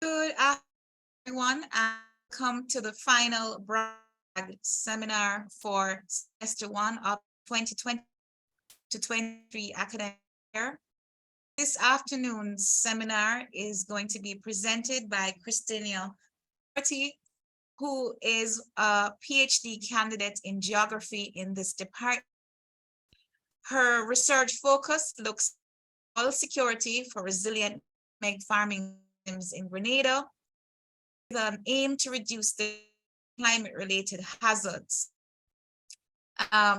Good afternoon, everyone, and welcome to the final Bragg seminar for semester 1 of 2020 to 23 academic year. This afternoon's seminar is going to be presented by Christina Party, who is a PhD candidate in geography in this department. Her research focus looks at oil security for resilient nutmeg farming systems in Grenada, with an aim to reduce the climate-related hazards.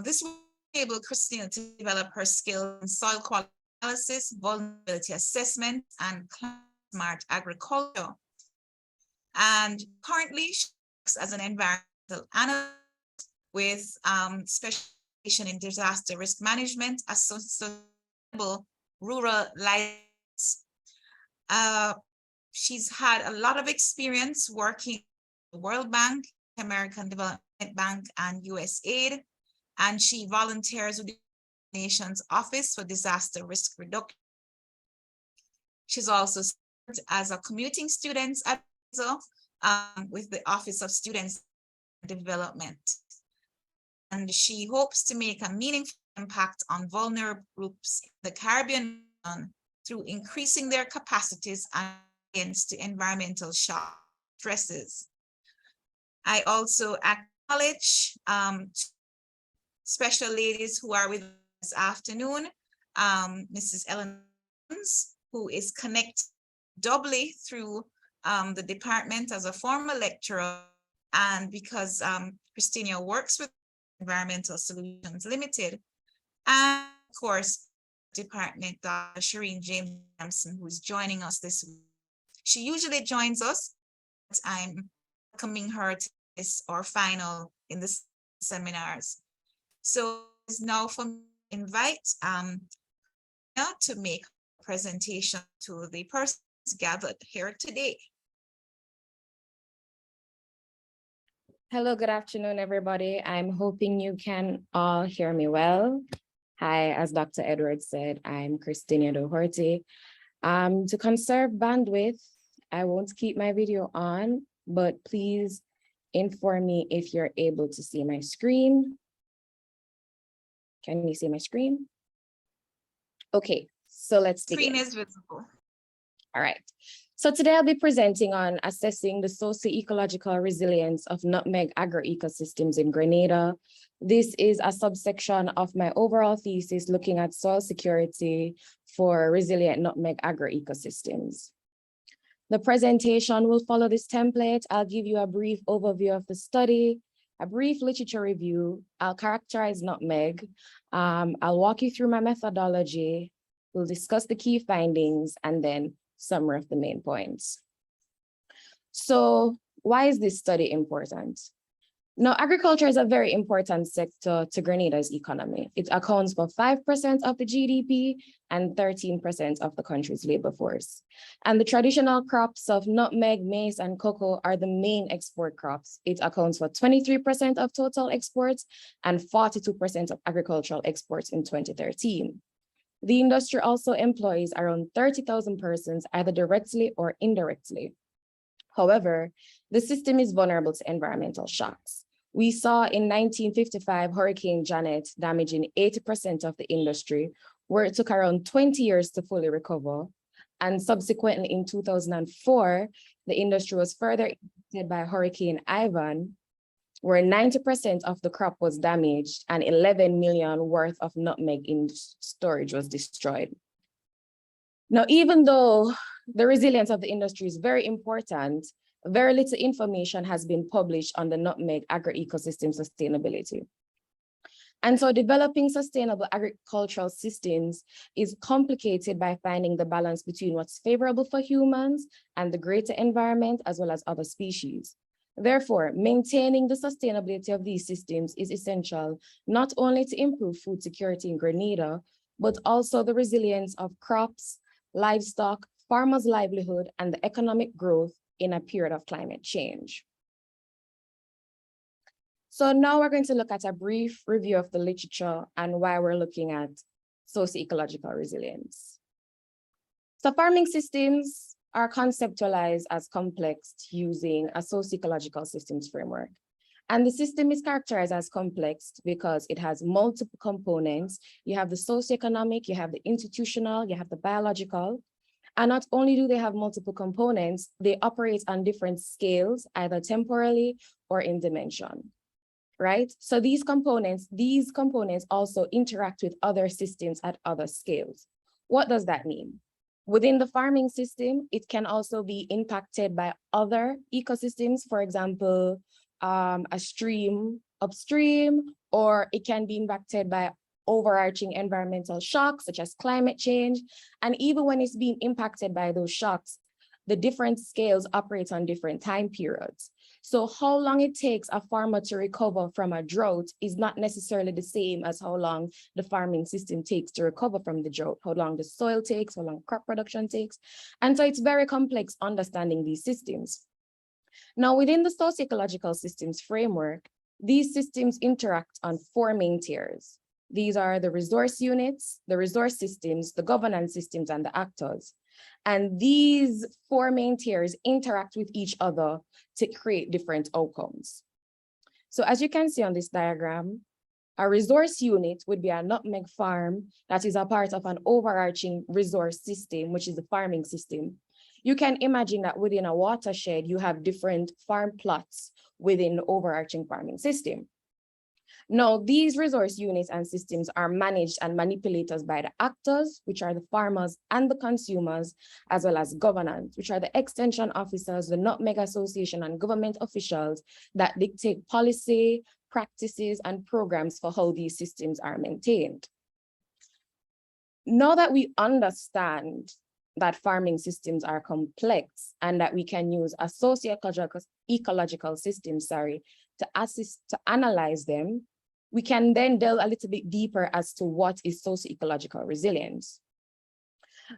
This will enable Christina to develop her skills in soil quality analysis, vulnerability assessment, and climate-smart agriculture. And currently, she works as an environmental analyst with specialization in disaster risk management as sustainable rural lives. She's had a lot of experience working at the World Bank, American Development Bank, and USAID, and she volunteers with the United Nations Office for Disaster Risk Reduction. She's also served as a commuting students advisor with the Office of Students Development. And she hopes to make a meaningful impact on vulnerable groups in the Caribbean through increasing their capacities and to environmental shock stresses. I also acknowledge special ladies who are with us this afternoon, Mrs. Ellen, who is connected doubly through the department as a former lecturer, and because Christina works with Environmental Solutions Limited, and of course, Department Dr. Shireen James Sampson, who is joining us this week. She usually joins us, but I'm welcoming her to this or final in the seminars. So it's now for me to invite to make a presentation to the persons gathered here today. Hello, good afternoon, everybody. I'm hoping you can all hear me well. Hi, as Dr. Edwards said, I'm Christina Doherty. To conserve bandwidth, I won't keep my video on, but please inform me if you're able to see my screen. Can you see my screen? Okay, so let's begin. Screen is visible. All right. So today I'll be presenting on assessing the socio-ecological resilience of nutmeg agroecosystems in Grenada. This is a subsection of my overall thesis looking at soil security for resilient nutmeg agroecosystems. The presentation will follow this template. I'll give you a brief overview of the study, a brief literature review. I'll characterize nutmeg. I'll walk you through my methodology. We'll discuss the key findings and then summary of the main points. So why is this study important? Now, agriculture is a very important sector to Grenada's economy. It accounts for 5% of the GDP and 13% of the country's labor force. And the traditional crops of nutmeg, maize, and cocoa are the main export crops. It accounts for 23% of total exports and 42% of agricultural exports in 2013. The industry also employs around 30,000 persons, either directly or indirectly. However, the system is vulnerable to environmental shocks. We saw in 1955 Hurricane Janet damaging 80% of the industry, where it took around 20 years to fully recover. And subsequently in 2004, the industry was further impacted by Hurricane Ivan, where 90% of the crop was damaged and 11 million worth of nutmeg in storage was destroyed. Now, even though the resilience of the industry is very important, very little information has been published on the nutmeg agroecosystem sustainability. And so developing sustainable agricultural systems is complicated by finding the balance between what's favorable for humans and the greater environment, as well as other species. Therefore, maintaining the sustainability of these systems is essential, not only to improve food security in Grenada, but also the resilience of crops, livestock, farmers' livelihood, and the economic growth in a period of climate change. So now we're going to look at a brief review of the literature and why we're looking at socio-ecological resilience. So farming systems are conceptualized as complex using a socio-ecological systems framework. And the system is characterized as complex because it has multiple components. You have the socioeconomic, you have the institutional, you have the biological. And not only do they have multiple components, they operate on different scales, either temporally or in dimension, right? So these components also interact with other systems at other scales. What does that mean? Within the farming system, it can also be impacted by other ecosystems, for example, a stream upstream, or it can be impacted by overarching environmental shocks, such as climate change. And even when it's being impacted by those shocks, the different scales operate on different time periods. So how long it takes a farmer to recover from a drought is not necessarily the same as how long the farming system takes to recover from the drought, how long the soil takes, how long crop production takes. And so it's very complex understanding these systems. Now, within the socio-ecological systems framework, these systems interact on four main tiers. These are the resource units, the resource systems, the governance systems, and the actors. And these four main tiers interact with each other to create different outcomes. So as you can see on this diagram, a resource unit would be a nutmeg farm that is a part of an overarching resource system, which is the farming system. You can imagine that within a watershed, you have different farm plots within the overarching farming system. Now, these resource units and systems are managed and manipulated by the actors, which are the farmers and the consumers, as well as governance, which are the extension officers, the nutmeg association, and government officials that dictate policy, practices, and programs for how these systems are maintained. Now that we understand that farming systems are complex and that we can use a socio-ecological system, to analyze them, we can then delve a little bit deeper as to what is socio-ecological resilience.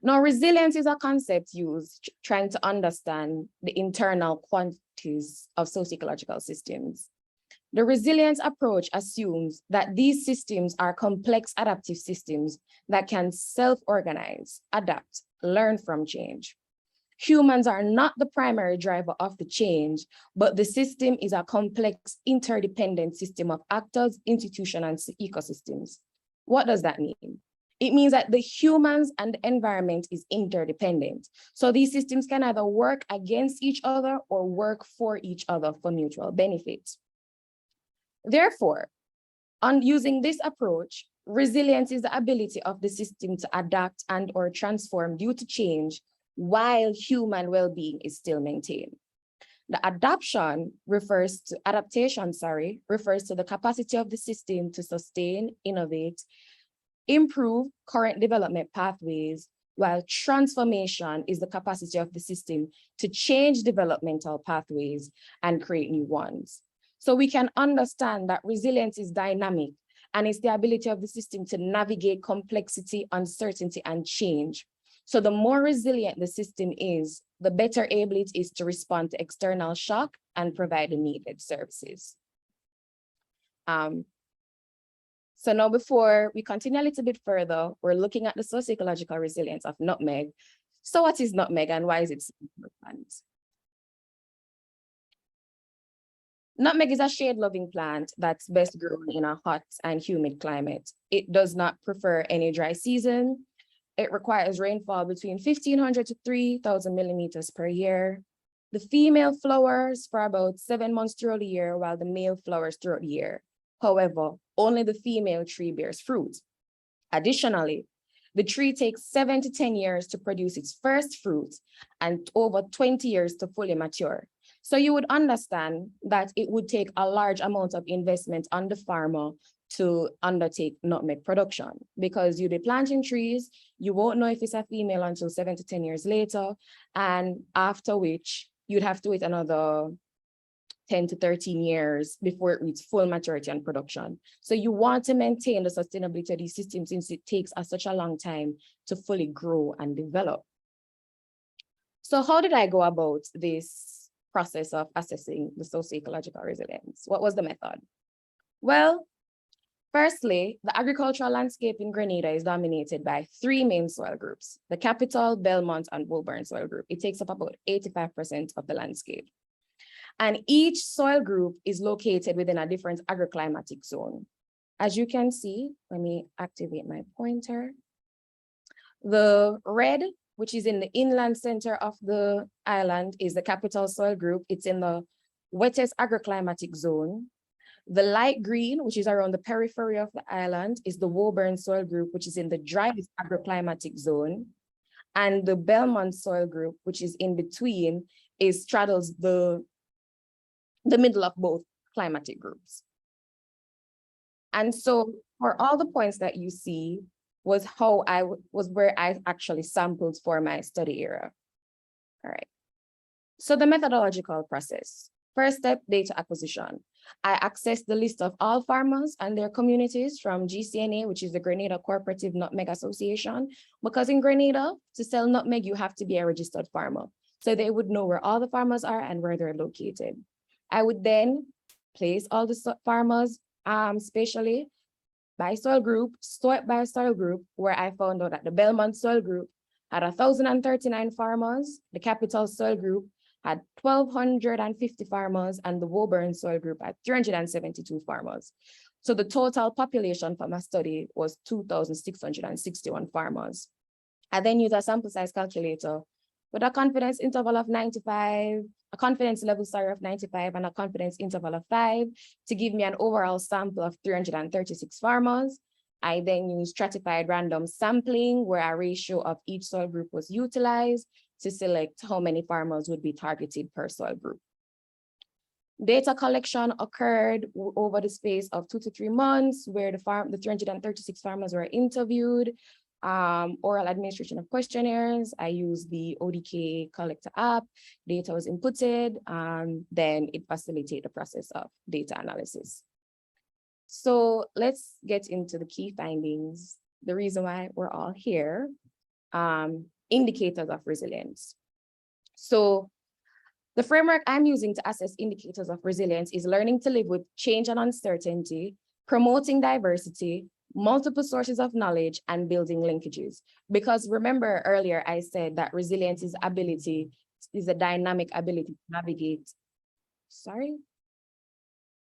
Now, resilience is a concept used trying to understand the internal quantities of socio-ecological systems. The resilience approach assumes that these systems are complex adaptive systems that can self-organize, adapt, learn from change. Humans are not the primary driver of the change, but the system is a complex, interdependent system of actors, institutions, and ecosystems. What does that mean? It means that the humans and the environment is interdependent. So these systems can either work against each other or work for each other for mutual benefit. Therefore, on using this approach, resilience is the ability of the system to adapt and or transform due to change while human well-being is still maintained. The adaptation refers to the capacity of the system to sustain, innovate, improve current development pathways, while transformation is the capacity of the system to change developmental pathways and create new ones. So we can understand that resilience is dynamic, and it's the ability of the system to navigate complexity, uncertainty, and change. So the more resilient the system is, the better able it is to respond to external shock and provide the needed services. So now before we continue a little bit further, we're looking at the socio-ecological resilience of nutmeg. So what is nutmeg and why is it so important? Nutmeg is a shade-loving plant that's best grown in a hot and humid climate. It does not prefer any dry season. It requires rainfall between 1,500 to 3,000 millimeters per year. The female flowers for about 7 months throughout the year, while the male flowers throughout the year. However, only the female tree bears fruit. Additionally, the tree takes 7 to 10 years to produce its first fruit and over 20 years to fully mature. So you would understand that it would take a large amount of investment on the farmer to undertake nutmeg production, because you'll be planting trees, you won't know if it's a female until 7 to 10 years later, and after which you'd have to wait another 10 to 13 years before it reaches full maturity and production. So you want to maintain the sustainability of these systems since it takes such a long time to fully grow and develop. So how did I go about this process of assessing the socio-ecological resilience? What was the method? Well, Firstly, the agricultural landscape in Grenada is dominated by three main soil groups: the Capital, Belmont, and Woburn soil group. It takes up about 85% of the landscape. And each soil group is located within a different agroclimatic zone. As you can see, let me activate my pointer. The red, which is in the inland center of the island, is the Capital soil group. It's in the wettest agroclimatic zone. The light green, which is around the periphery of the island, is the Woburn soil group, which is in the driest agroclimatic zone. And the Belmont soil group, which is in between, straddles the middle of both climatic groups. And so for all the points that you see was where I actually sampled for my study area. All right. So the methodological process. First step, data acquisition. I accessed the list of all farmers and their communities from GCNA, which is the Grenada Cooperative Nutmeg Association, because in Grenada, to sell nutmeg, you have to be a registered farmer. So they would know where all the farmers are and where they're located. I would then place all the farmers spatially by soil group, sort by soil group, where I found out that the Belmont soil group had 1,039 farmers, the Capital soil group had 1,250 farmers, and the Woburn soil group had 372 farmers. So the total population for my study was 2,661 farmers. I then used a sample size calculator with a confidence interval of 95, a confidence level, of 95, and a confidence interval of 5 to give me an overall sample of 336 farmers. I then used stratified random sampling where a ratio of each soil group was utilized to select how many farmers would be targeted per soil group. Data collection occurred over the space of 2 to 3 months, where the 336 farmers were interviewed, oral administration of questionnaires. I used the ODK collector app, data was inputted, then it facilitated the process of data analysis. So let's get into the key findings, the reason why we're all here, indicators of resilience. So the framework I'm using to assess indicators of resilience is learning to live with change and uncertainty, promoting diversity, multiple sources of knowledge, and building linkages. Because remember earlier, I said that resilience is a dynamic ability to navigate. Sorry,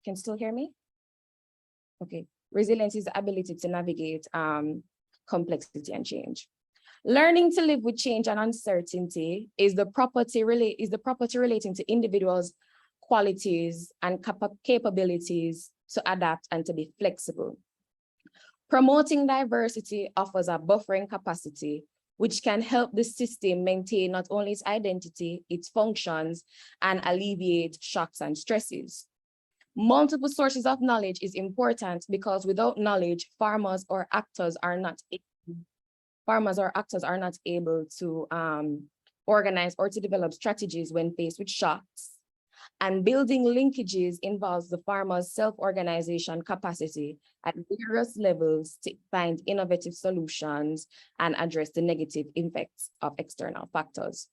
can you still hear me? Okay, resilience is the ability to navigate complexity and change. Learning to live with change and uncertainty is the property relating to individuals' qualities and capabilities to adapt and to be flexible. Promoting diversity offers a buffering capacity, which can help the system maintain not only its identity, its functions, and alleviate shocks and stresses. Multiple sources of knowledge is important because without knowledge, farmers or actors are not able to organize or to develop strategies when faced with shocks. And building linkages involves the farmer's self-organization capacity at various levels to find innovative solutions and address the negative effects of external factors.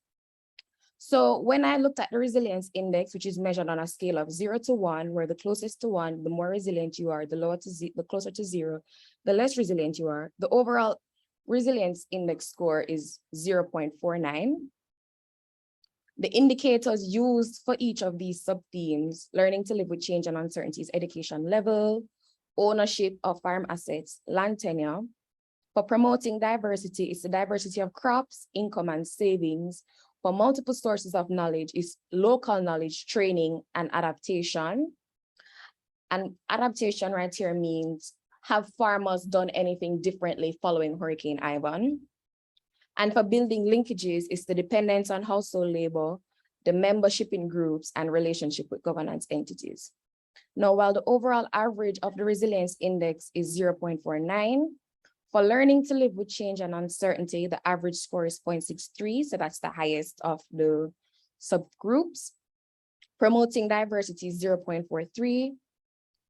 So when I looked at the resilience index, which is measured on a scale of 0 to 1, where the closest to 1, the more resilient you are, the closer to 0, the less resilient you are, the overall resilience index score is 0.49. The indicators used for each of these sub-themes, learning to live with change and uncertainty, is education level, ownership of farm assets, land tenure. For promoting diversity, it's the diversity of crops, income, and savings. For multiple sources of knowledge, is local knowledge, training, and adaptation. And adaptation right here means, have farmers done anything differently following Hurricane Ivan? And for building linkages, is the dependence on household labor, the membership in groups, and relationship with governance entities. Now, while the overall average of the resilience index is 0.49, for learning to live with change and uncertainty, the average score is 0.63, so that's the highest of the subgroups. Promoting diversity is 0.43.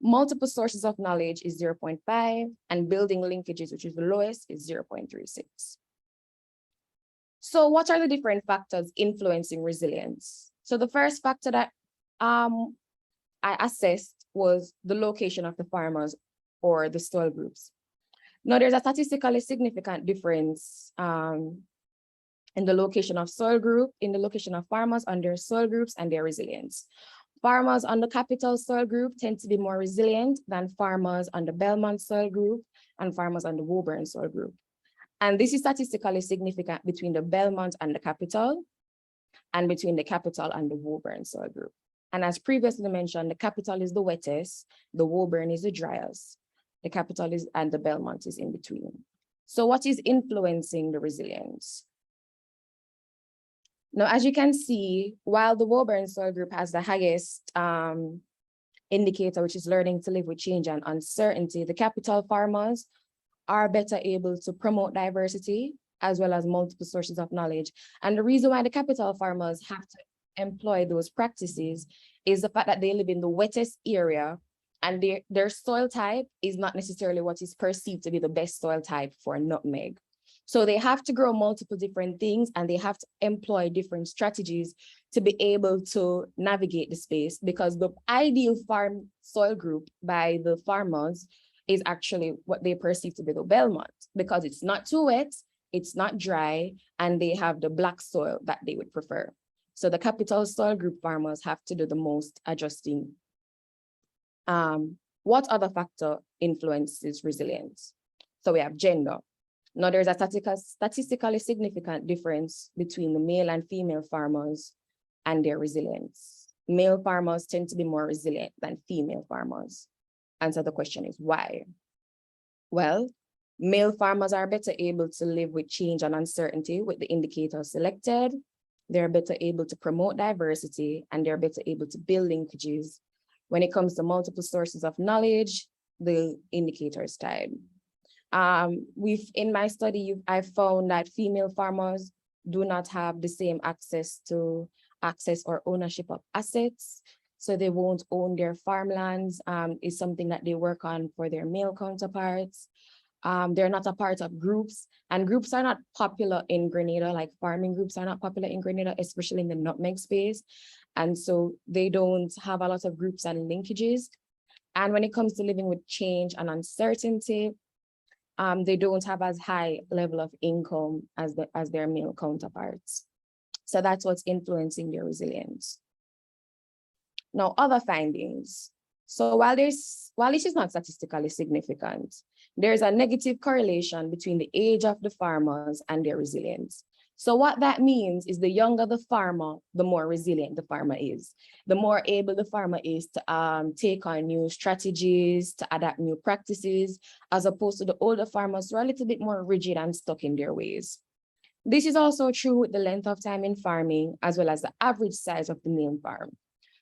Multiple sources of knowledge is 0.5, and building linkages, which is the lowest, is 0.36. So what are the different factors influencing resilience? So the first factor that I assessed was the location of the farmers or the soil groups. Now, there's a statistically significant difference in the location of soil group, in the location of farmers on their soil groups and their resilience. Farmers on the capital soil group tend to be more resilient than farmers on the Belmont soil group and farmers on the Woburn soil group. And this is statistically significant between the Belmont and the capital, and between the capital and the Woburn soil group. And as previously mentioned, the capital is the wettest, the Woburn is the driest, the capital is, and the Belmont is in between. So what is influencing the resilience? Now, as you can see, while the Woburn soil group has the highest indicator, which is learning to live with change and uncertainty, the capital farmers are better able to promote diversity as well as multiple sources of knowledge. And the reason why the capital farmers have to employ those practices is the fact that they live in the wettest area, and their soil type is not necessarily what is perceived to be the best soil type for nutmeg. So they have to grow multiple different things, and they have to employ different strategies to be able to navigate the space, because the ideal farm soil group by the farmers is actually what they perceive to be the Belmont, because it's not too wet, it's not dry, and they have the black soil that they would prefer. So the capital soil group farmers have to do the most adjusting. What other factor influences resilience? So we have gender. Now there's a statistically significant difference between the male and female farmers and their resilience. Male farmers tend to be more resilient than female farmers. And so the question is why? Well, male farmers are better able to live with change and uncertainty with the indicators selected. They're better able to promote diversity, and they're better able to build linkages. When it comes to multiple sources of knowledge, the indicators tied. In my study, I found that female farmers do not have the same access or ownership of assets. So they won't own their farmlands, is something that they work on for their male counterparts. They're not a part of groups, and groups are not popular in Grenada, like farming groups are not popular in Grenada, especially in the nutmeg space. And so they don't have a lot of groups and linkages. And when it comes to living with change and uncertainty, they don't have as high level of income as their male counterparts. So that's what's influencing their resilience. Now, other findings. So while this is not statistically significant, there's a negative correlation between the age of the farmers and their resilience. So what that means is the younger the farmer, the more resilient the farmer is. The more able the farmer is to take on new strategies, to adapt new practices, as opposed to the older farmers who are a little bit more rigid and stuck in their ways. This is also true with the length of time in farming, as well as the average size of the main farm.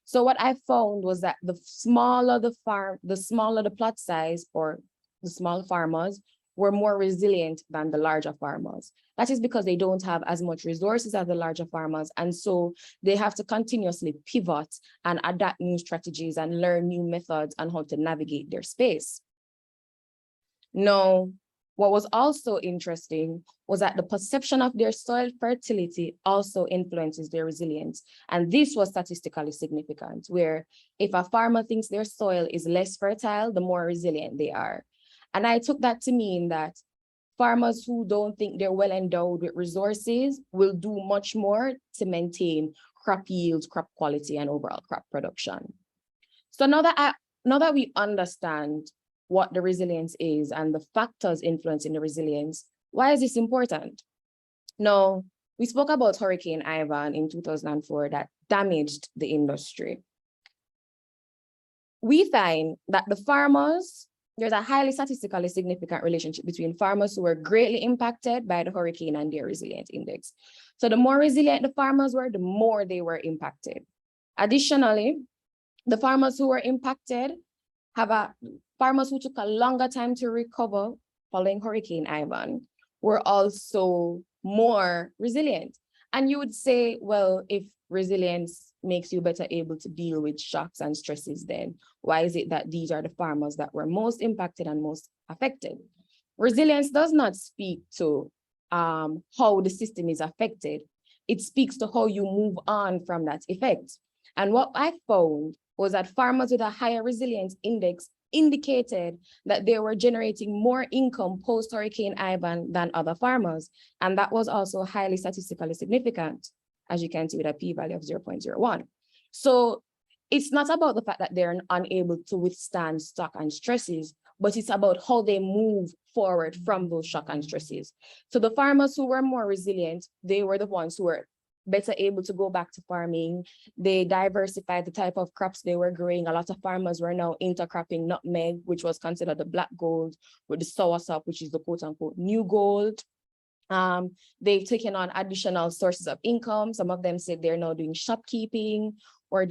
So what I found was that the smaller the plot size, or the small farmers, were more resilient than the larger farmers. That is because they don't have as much resources as the larger farmers. And so they have to continuously pivot and adapt new strategies and learn new methods on how to navigate their space. Now, what was also interesting was that the perception of their soil fertility also influences their resilience. And this was statistically significant, where if a farmer thinks their soil is less fertile, the more resilient they are. And I took that to mean that farmers who don't think they're well endowed with resources will do much more to maintain crop yields, crop quality, and overall crop production. So now that we understand what the resilience is and the factors influencing the resilience, why is this important? Now, we spoke about Hurricane Ivan in 2004 that damaged the industry. We find that there's a highly statistically significant relationship between farmers who were greatly impacted by the hurricane and their resilience index. So the more resilient the farmers were, the more they were impacted. Additionally, the farmers who were impacted farmers who took a longer time to recover following Hurricane Ivan were also more resilient. And you would say, well, if resilience makes you better able to deal with shocks and stresses, then why is it that these are the farmers that were most impacted and most affected? Resilience does not speak to how the system is affected. It speaks to how you move on from that effect. And what I found was that farmers with a higher resilience index indicated that they were generating more income post-Hurricane Ivan than other farmers. And that was also highly statistically significant, as you can see with a p-value of 0.01. So it's not about the fact that they're unable to withstand shock and stresses, but it's about how they move forward from those shock and stresses. So the farmers who were more resilient, they were the ones who were better able to go back to farming. They diversified the type of crops they were growing. A lot of farmers were now intercropping nutmeg, which was considered the black gold, with the soursop, which is the quote unquote new gold. They've taken on additional sources of income. Some of them said they're now doing shopkeeping or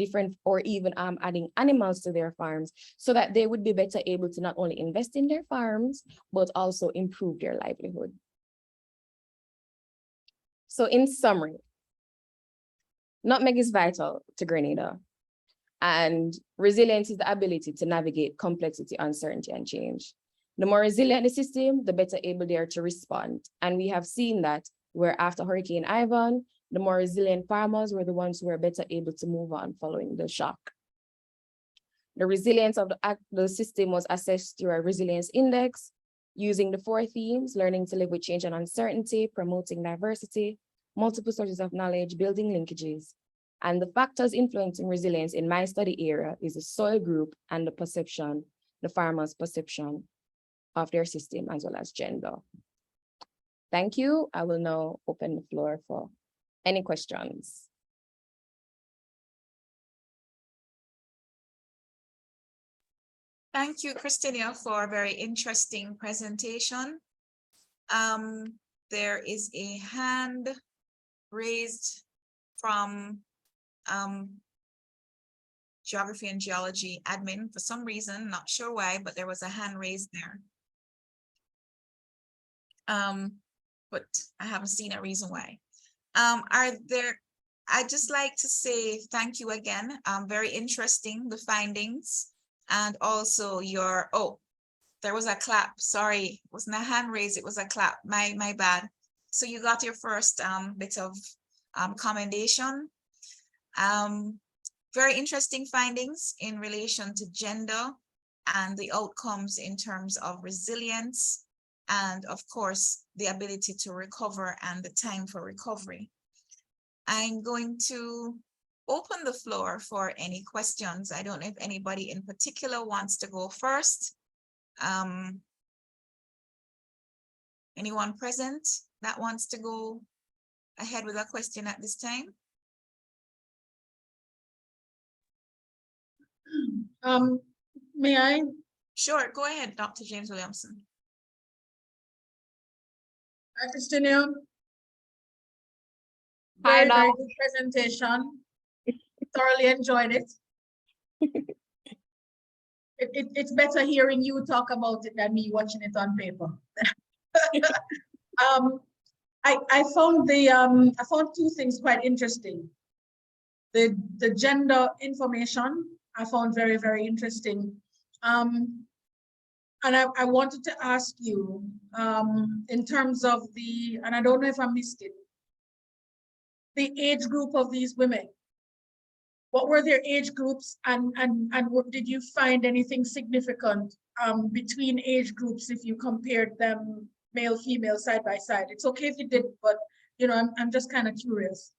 even adding animals to their farms so that they would be better able to not only invest in their farms, but also improve their livelihood. So in summary, nutmeg is vital to Grenada, and resilience is the ability to navigate complexity, uncertainty, and change. The more resilient the system, the better able they are to respond. And we have seen that where after Hurricane Ivan, the more resilient farmers were the ones who were better able to move on following the shock. The resilience of the system was assessed through a resilience index using the 4 themes: learning to live with change and uncertainty, promoting diversity, multiple sources of knowledge, building linkages. And the factors influencing resilience in my study area is the soil group and the perception, the farmer's perception of their system, as well as gender. Thank you. I will now open the floor for any questions. Thank you, Christina, for a very interesting presentation. There is a hand raised from Geography and Geology admin for some reason, not sure why, but there was a hand raised there. But I haven't seen a reason why. I'd just like to say thank you again. Very interesting, the findings, and also your, oh, there was a clap. Sorry, it wasn't a hand raise, it was a clap. My bad. So you got your first bit of commendation. Very interesting findings in relation to gender and the outcomes in terms of resilience, and of course, the ability to recover and the time for recovery. I'm going to open the floor for any questions. I don't know if anybody in particular wants to go first. Anyone present that wants to go ahead with a question at this time? May I? Sure, go ahead, Dr. James Williamson. Hi, Christina. Hi, Very good presentation. Thoroughly enjoyed it. It's better hearing you talk about it than me watching it on paper. I found I found 2 things quite interesting. The gender information I found very, very interesting. And I wanted to ask you, in terms of the, and I don't know if I missed it, the age group of these women. What were their age groups, and did you find anything significant between age groups if you compared them male, female, side by side? It's okay if you didn't, but you know, I'm just kind of curious.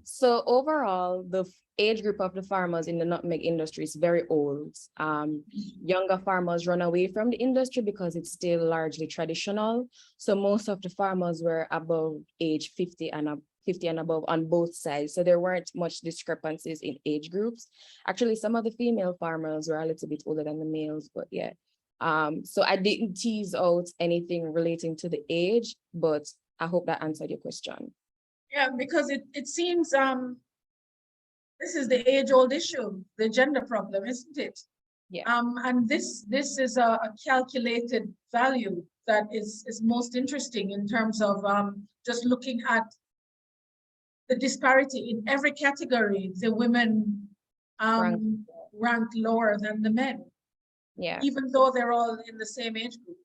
So overall, the age group of the farmers in the nutmeg industry is very old. Younger farmers run away from the industry because it's still largely traditional. So most of the farmers were above age 50 and above on both sides. So there weren't much discrepancies in age groups. Actually, some of the female farmers were a little bit older than the males, but yeah. So I didn't tease out anything relating to the age, but I hope that answered your question. Yeah, because it seems this is the age-old issue, the gender problem, isn't it? Yeah. And this is a calculated value that is most interesting in terms of just looking at the disparity in every category. The women ranked lower than the men. Yeah. Even though they're all in the same age group.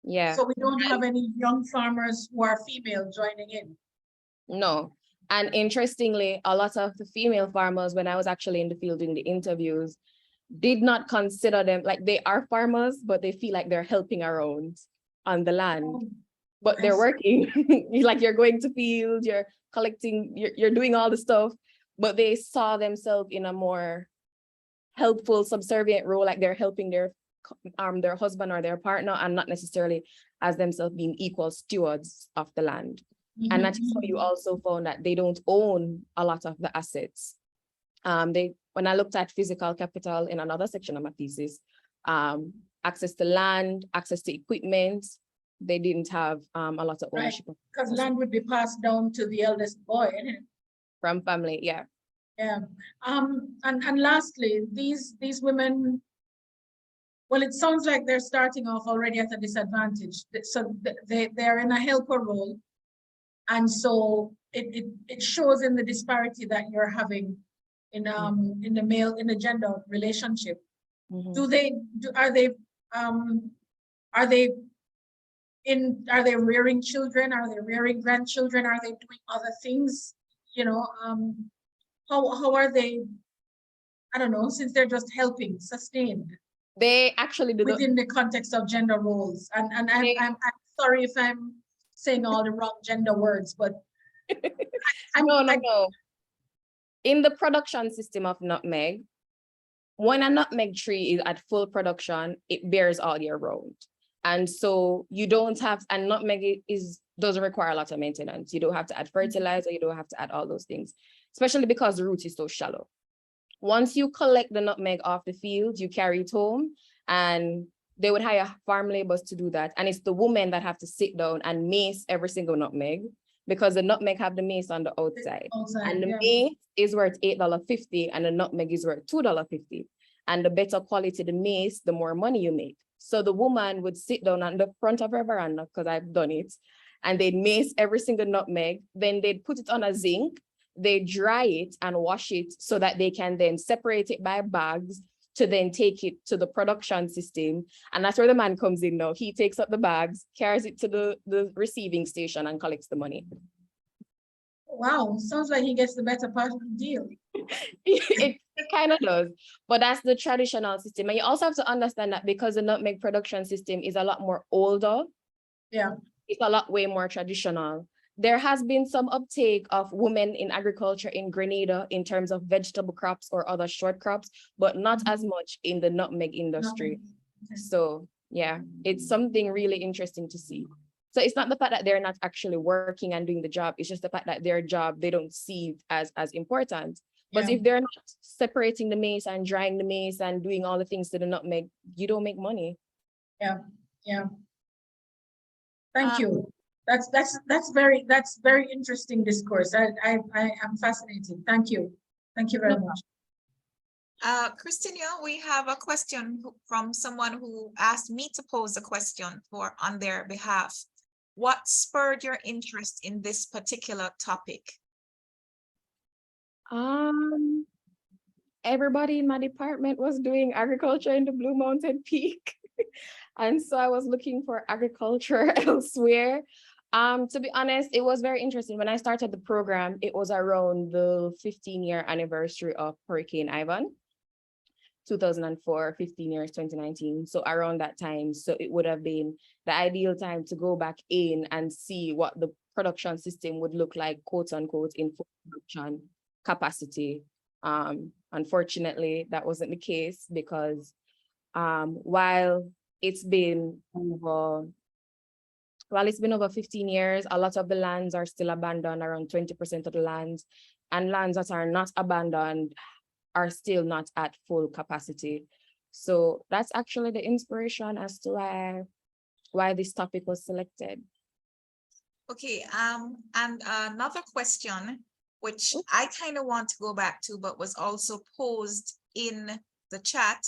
Yeah. So we don't have any young farmers who are female joining in. No. And interestingly, a lot of the female farmers, when I was actually in the field doing the interviews, did not consider them, like they are farmers, but they feel like they're helping around on the land, but I they're see. working. Like you're going to fields, you're collecting, you're doing all the stuff, but they saw themselves in a more helpful, subservient role, like they're helping their husband or their partner, and not necessarily as themselves being equal stewards of the land. And that's how you also found that they don't own a lot of the assets. When I looked at physical capital in another section of my thesis, access to land, access to equipment, they didn't have a lot of ownership. Because land would be passed down to the eldest boy. From family, yeah. Yeah. And lastly, these women, well, it sounds like they're starting off already at a disadvantage. So they're in a helper role. And so it shows in the disparity that you're having in the gender relationship. Are they rearing children? Are they rearing grandchildren? Are they doing other things? You know, how are they, I don't know, since they're just helping sustain? They actually do within the context of gender roles. And I'm sorry if I'm saying all the wrong gender words, but no. In the production system of nutmeg, when a nutmeg tree is at full production, it bears all year round. And so you don't have, and nutmeg doesn't require a lot of maintenance. You don't have to add fertilizer, you don't have to add all those things, especially because the root is so shallow. Once you collect the nutmeg off the field, you carry it home, and they would hire farm laborers to do that. And it's the women that have to sit down and mace every single nutmeg, because the nutmeg have the mace on the outside. And the mace is worth $8.50 and the nutmeg is worth $2.50. And the better quality the mace, the more money you make. So the woman would sit down on the front of her veranda, because I've done it, and they'd mace every single nutmeg. Then they'd put it on a zinc, they dry it and wash it so that they can then separate it by bags to then take it to the production system. And that's where the man comes in now. He takes up the bags, carries it to the receiving station and collects the money. Wow, sounds like he gets the better part of the deal. it kind of does, but that's the traditional system. And you also have to understand that because the nutmeg production system is a lot more older, it's a lot way more traditional. There has been some uptake of women in agriculture in Grenada in terms of vegetable crops or other short crops, but not as much in the nutmeg industry. So yeah, it's something really interesting to see. So it's not the fact that they're not actually working and doing the job, it's just the fact that their job, they don't see it as important. But if they're not separating the maize and drying the maize and doing all the things to the nutmeg, you don't make money. Yeah. Thank you. That's very interesting discourse. I am fascinated. Thank you. Thank you very much. Christina, we have a question from someone who asked me to pose a question on their behalf. What spurred your interest in this particular topic? Everybody in my department was doing agriculture in the Blue Mountain Peak. And so I was looking for agriculture elsewhere. To be honest, it was very interesting. When I started the program, it was around the 15-year anniversary of Hurricane Ivan, 2004, 15 years, 2019. So around that time, so it would have been the ideal time to go back in and see what the production system would look like, quote unquote, in full production capacity. Unfortunately, that wasn't the case because while it's been over 15 years, a lot of the lands are still abandoned, around 20% of the lands, and lands that are not abandoned are still not at full capacity. So that's actually the inspiration as to why this topic was selected. Okay, and another question, which I kind of want to go back to, but was also posed in the chat,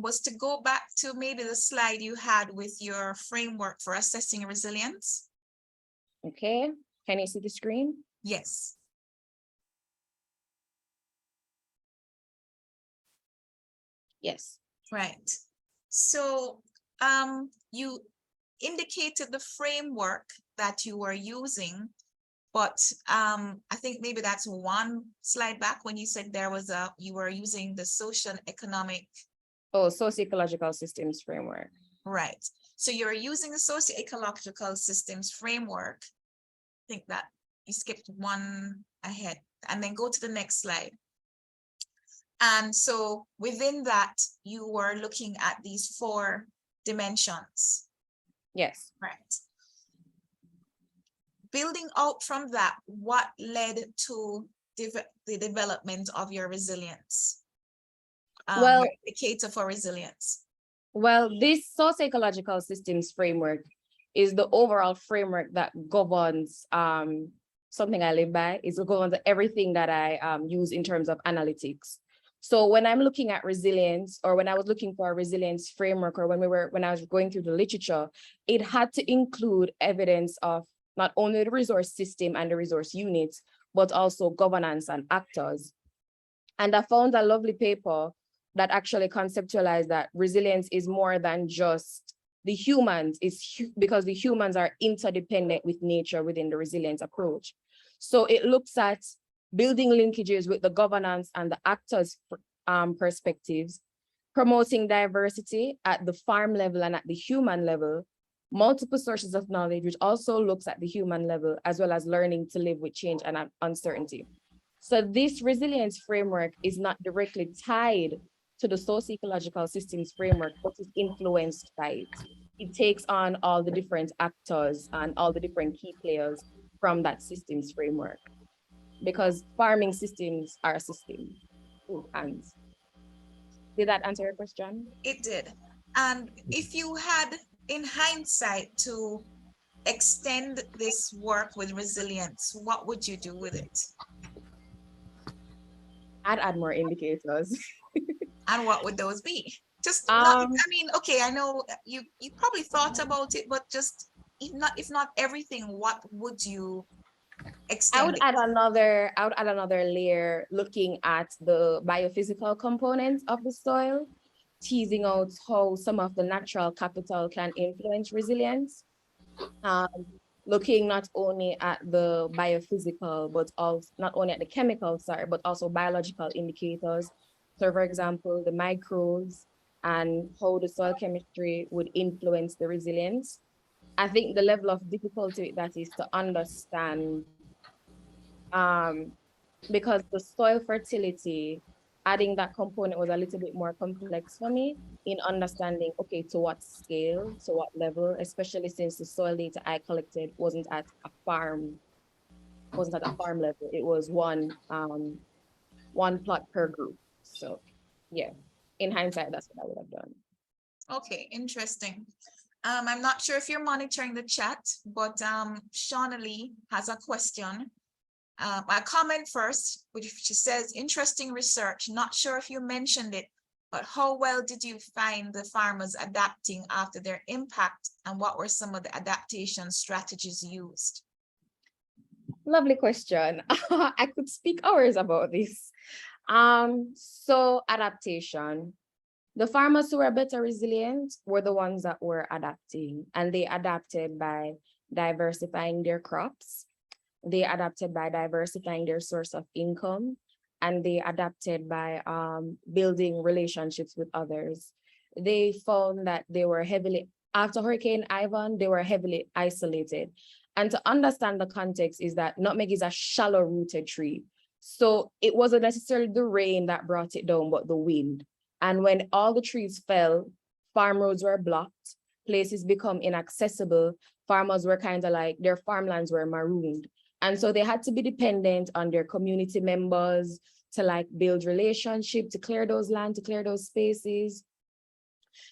was to go back to maybe the slide you had with your framework for assessing resilience. Okay, can you see the screen? Yes. Yes. Right. So you indicated the framework that you were using But I think maybe that's one slide back when you said there was you were using the social economic. Oh, socio-ecological systems framework. Right. So you're using the socio-ecological systems framework. I think that you skipped one ahead, and then go to the next slide. And so within that, you were looking at these 4 dimensions. Yes. Right. Building out from that, what led to the development of your resilience? Well, your indicator for resilience. Well, this socio-ecological systems framework is the overall framework that governs something I live by. It governs everything that I use in terms of analytics. So when I'm looking at resilience, or when I was looking for a resilience framework, or when I was going through the literature, it had to include evidence of not only the resource system and the resource units, but also governance and actors. And I found a lovely paper that actually conceptualized that resilience is more than just the humans, because the humans are interdependent with nature within the resilience approach. So it looks at building linkages with the governance and the actors' perspectives, promoting diversity at the farm level and at the human level, multiple sources of knowledge, which also looks at the human level, as well as learning to live with change and uncertainty. So this resilience framework is not directly tied to the socio-ecological systems framework, but is influenced by it. It takes on all the different actors and all the different key players from that systems framework, because farming systems are a system. And did that answer your question? It did. And if you had, in hindsight, to extend this work with resilience, what would you do with it? I'd add more indicators. And what would those be? Just not, I mean, okay, I know you probably thought about it, but just if not everything, what would you extend? I would add another layer, looking at the biophysical components of the soil, teasing out how some of the natural capital can influence resilience. Looking not only at the biophysical, but also not only at the chemical side, but also biological indicators. So for example, the microbes and how the soil chemistry would influence the resilience. I think the level of difficulty with that is to understand, because the soil fertility, adding that component was a little bit more complex for me in understanding, okay, to what scale, to what level, especially since the soil data I collected wasn't at a farm level. It was one plot per group. So yeah, in hindsight, that's what I would have done. Okay, interesting. I'm not sure if you're monitoring the chat, but Shawnee has a question. A comment first, which she says, interesting research. Not sure if you mentioned it, but how well did you find the farmers adapting after their impact, and what were some of the adaptation strategies used? Lovely question. I could speak hours about this. So adaptation. The farmers who were better resilient were the ones that were adapting, and they adapted by diversifying their crops. They adapted by diversifying their source of income, and they adapted by building relationships with others. They found that they were after Hurricane Ivan, they were heavily isolated. And to understand the context is that nutmeg is a shallow rooted tree. So it wasn't necessarily the rain that brought it down, but the wind. And when all the trees fell, farm roads were blocked, places become inaccessible, farmers were kind of like, their farmlands were marooned. And so they had to be dependent on their community members to like build relationship, to clear those land, to clear those spaces.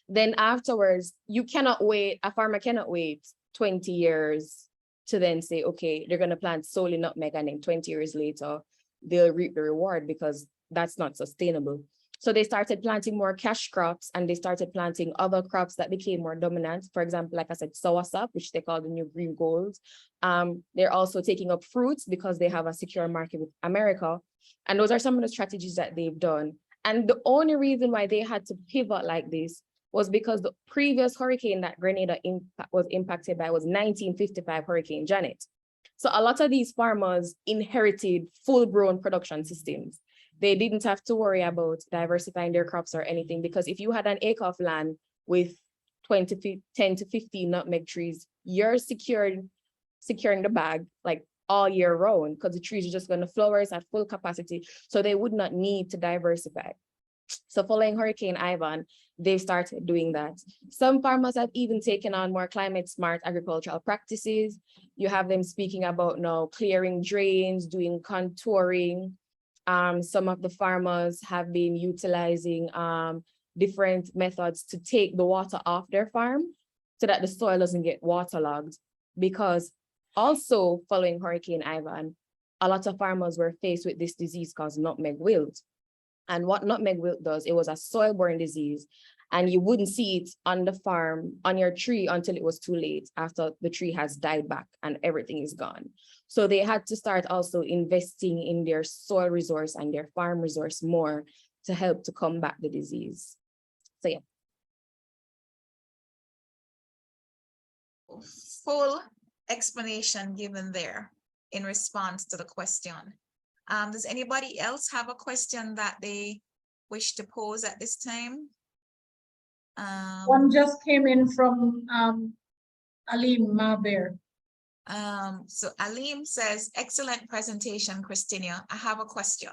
Then afterwards, a farmer cannot wait 20 years to then say, okay, they're going to plant solely nutmeg, and then 20 years later, they'll reap the reward, because that's not sustainable. So they started planting more cash crops, and they started planting other crops that became more dominant. For example, like I said, soursop, which they call the new green gold. They're also taking up fruits because they have a secure market with America. And those are some of the strategies that they've done. And the only reason why they had to pivot like this was because the previous hurricane that Grenada was impacted by was 1955 Hurricane Janet. So a lot of these farmers inherited full-grown production systems. They didn't have to worry about diversifying their crops or anything, because if you had an acre of land with 10 to 15 nutmeg trees, you're securing the bag like all year round, because the trees are just going to flourish at full capacity. So they would not need to diversify. So following Hurricane Ivan, they started doing that. Some farmers have even taken on more climate smart agricultural practices. You have them speaking about now clearing drains, doing contouring. Some of the farmers have been utilizing different methods to take the water off their farm so that the soil doesn't get waterlogged. Because also following Hurricane Ivan, a lot of farmers were faced with this disease called nutmeg wilt. And what nutmeg wilt does, it was a soil-borne disease, and you wouldn't see it on the farm, on your tree, until it was too late, after the tree has died back and everything is gone. So they had to start also investing in their soil resource and their farm resource more to help to combat the disease. So yeah. Full explanation given there in response to the question. Does anybody else have a question that they wish to pose at this time? One just came in from Alim Maber. So Alim says, excellent presentation, Christina. I have a question.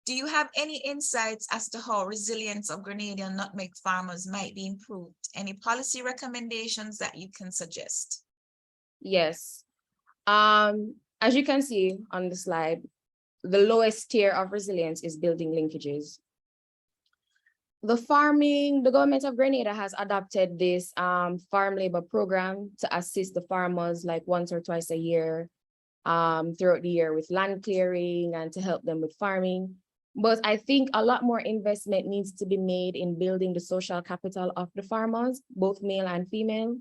Do you have any insights as to how resilience of Grenadian nutmeg farmers might be improved? Any policy recommendations that you can suggest? Yes. As you can see on the slide, the lowest tier of resilience is building linkages. The government of Grenada has adopted this farm labor program to assist the farmers like once or twice a year throughout the year with land clearing and to help them with farming. But I think a lot more investment needs to be made in building the social capital of the farmers, both male and female.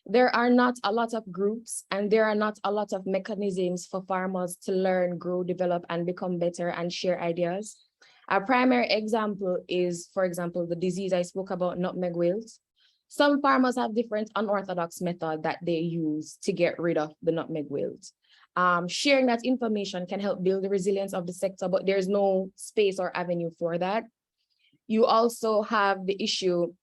There are not a lot of groups and there are not a lot of mechanisms for farmers to learn, grow, develop, and become better and share ideas. A primary example is, for example, the disease I spoke about, nutmeg wilt. Some farmers have different unorthodox methods that they use to get rid of the nutmeg wilt. Sharing that information can help build the resilience of the sector, but there's no space or avenue for that. You also have the issue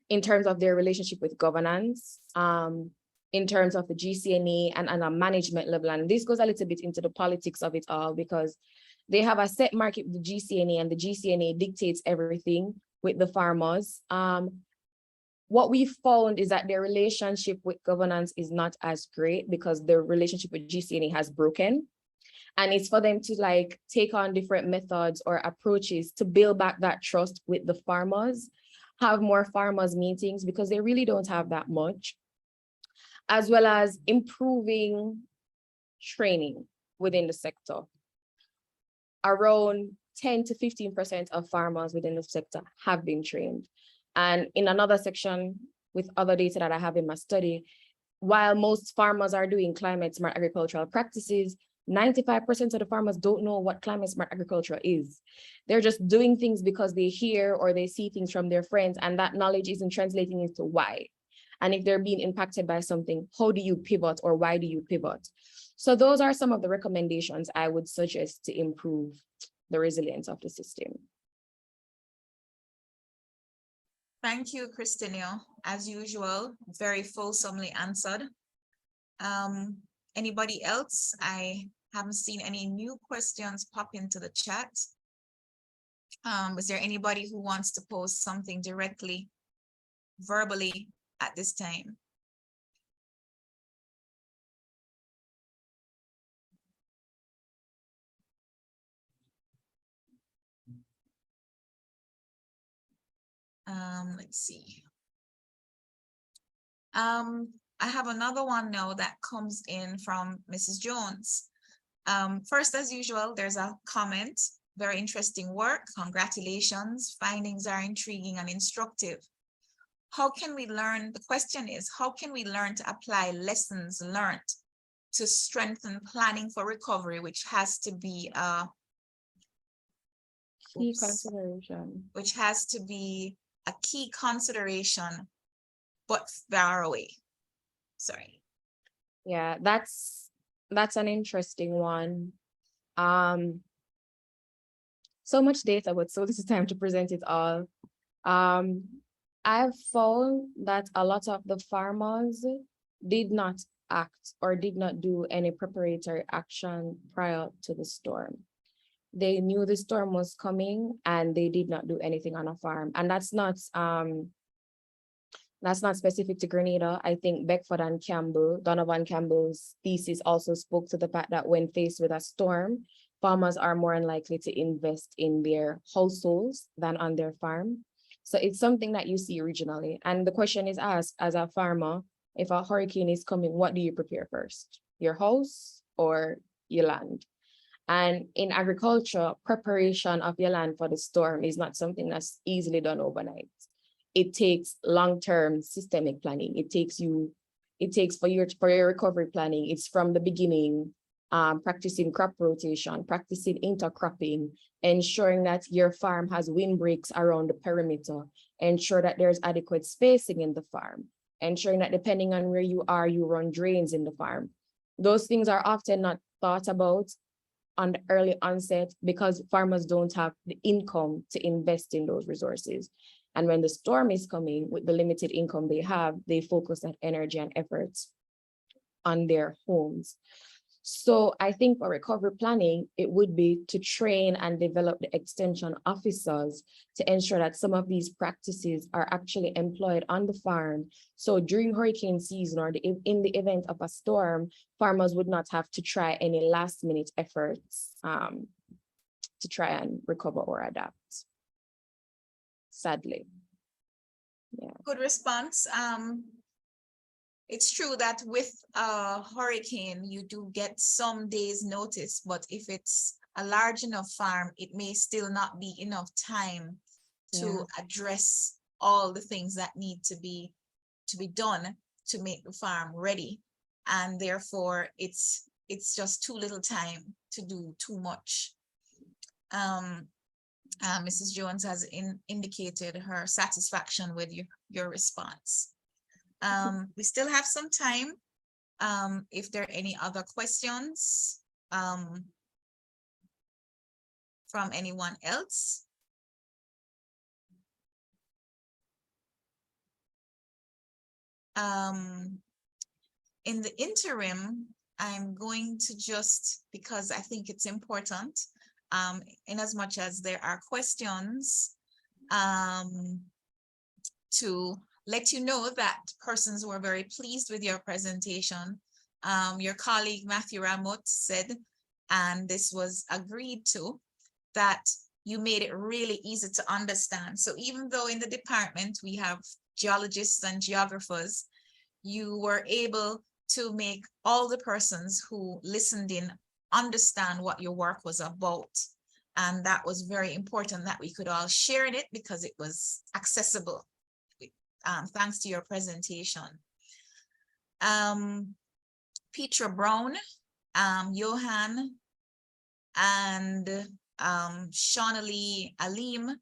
in terms of their relationship with governance, in terms of the GCNA and a management level. And this goes a little bit into the politics of it all, because they have a set market with the GCNA and the GCNA dictates everything with the farmers. What we found is that their relationship with governance is not as great because their relationship with GCNA has broken. And it's for them to like take on different methods or approaches to build back that trust with the farmers, have more farmers meetings because they really don't have that much, as well as improving training within the sector. Around 10 to 15% of farmers within the sector have been trained. And in another section with other data that I have in my study, while most farmers are doing climate smart agricultural practices, 95% of the farmers don't know what climate smart agriculture is. They're just doing things because they hear or they see things from their friends, and that knowledge isn't translating into why. And if they're being impacted by something, how do you pivot or why do you pivot? So those are some of the recommendations I would suggest to improve the resilience of the system. Thank you, Christina. As usual, very fulsomely answered. Anybody else? I haven't seen any new questions pop into the chat. Is there anybody who wants to pose something directly, verbally at this time? Let's see. I have another one now that comes in from Mrs. Jones. First, as usual, there's a comment. Very interesting work. Congratulations. Findings are intriguing and instructive. How can we learn? The question is, how can we learn to apply lessons learned to strengthen planning for recovery, which has to be a Key consideration. Which has to be a key consideration, but far away. Sorry. Yeah, that's an interesting one. So much data, but so this is time to present it all. Um, I've found that a lot of the farmers did not act or did not do any preparatory action prior to the storm. They knew the storm was coming and they did not do anything on a farm. And that's not specific to Grenada. I think Beckford and Campbell, Donovan Campbell's thesis also spoke to the fact that when faced with a storm, farmers are more unlikely to invest in their households than on their farm. So it's something that you see regionally. And the question is asked as a farmer, if a hurricane is coming, what do you prepare first? Your house or your land? And in agriculture, preparation of your land for the storm is not something that's easily done overnight. It takes long-term systemic planning. It takes for your recovery planning. It's from the beginning, practicing crop rotation, practicing intercropping, ensuring that your farm has windbreaks around the perimeter, ensure that there's adequate spacing in the farm, ensuring that depending on where you are, you run drains in the farm. Those things are often not thought about on the early onset because farmers don't have the income to invest in those resources. And when the storm is coming with the limited income they have, they focus that energy and efforts on their homes. So I think for recovery planning, it would be to train and develop the extension officers to ensure that some of these practices are actually employed on the farm. So during hurricane season or in the event of a storm, farmers would not have to try any last minute efforts to try and recover or adapt. Sadly. Yeah. Good response. It's true that with a hurricane, you do get some days notice, but if it's a large enough farm, it may still not be enough time to address all the things that need to be done to make the farm ready. And therefore it's just too little time to do too much. Mrs. Jones has indicated her satisfaction with your response. We still have some time. If there are any other questions from anyone else. In the interim, I'm going to just, because I think it's important, in as much as there are questions, to let you know that persons were very pleased with your presentation. Your colleague Matthew Ramot said, and this was agreed to, that you made it really easy to understand. So even though in the department we have geologists and geographers, you were able to make all the persons who listened in understand what your work was about. And that was very important that we could all share in it because it was accessible. Thanks to your presentation. Petra Brown, Johan, and Shaunalee Alim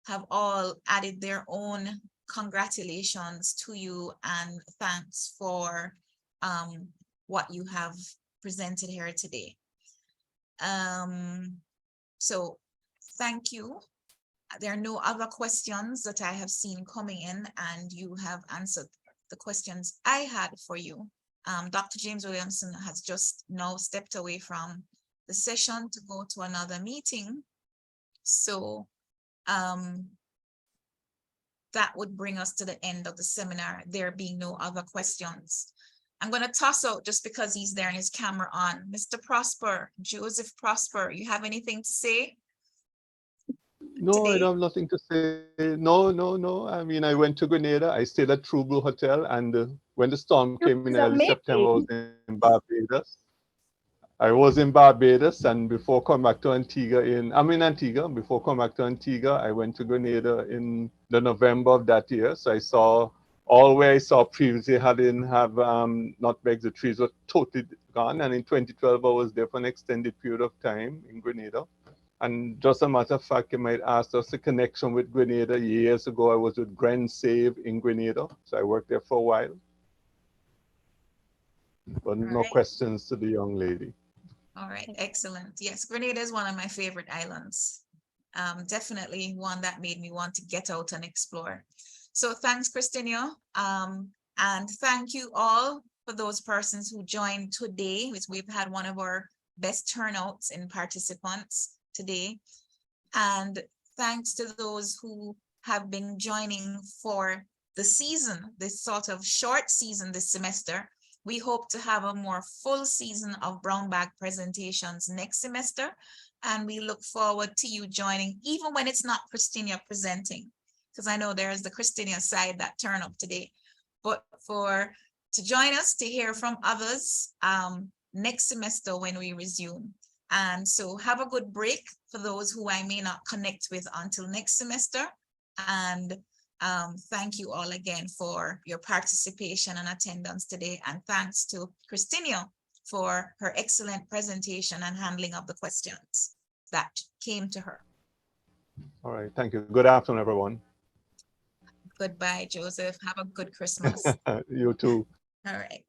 have all added their own congratulations to you and thanks for what you have presented here today. So thank you. There are no other questions that I have seen coming in, and you have answered the questions I had for you. Dr. James Williamson has just now stepped away from the session to go to another meeting. So that would bring us to the end of the seminar, there being no other questions. I'm going to toss out, just because he's there and his camera on, Mr. Prosper, Joseph Prosper, you have anything to say? No, Today? I don't have nothing to say. No. I mean, I went to Grenada. I stayed at True Blue Hotel, and when the storm came in early September, I was in Barbados. And before coming back to Antigua, I'm in Antigua. Before coming back to Antigua, I went to Grenada in the November of that year. So I saw all where I saw previously didn't have nutmegs. The trees were totally gone. And in 2012, I was there for an extended period of time in Grenada. And just a matter of fact, you might ask us a connection with Grenada. Years ago, I was with Gren Save in Grenada. So I worked there for a while. but no right. questions to the young lady. All right, excellent. Yes, Grenada is one of my favorite islands. Definitely one that made me want to get out and explore. So thanks, Christina. And thank you all for those persons who joined today, which we've had one of our best turnouts in participants today. And thanks to those who have been joining for the season, this sort of short season this semester. We hope to have a more full season of brown bag presentations next semester. And we look forward to you joining, even when it's not Christina presenting, because I know there's the Christina side that turn up today. But to join us to hear from others next semester when we resume. And so have a good break for those who I may not connect with until next semester. And thank you all again for your participation and attendance today. And thanks to Christina for her excellent presentation and handling of the questions that came to her. All right, thank you. Good afternoon, everyone. Goodbye, Joseph. Have a good Christmas. You too. All right.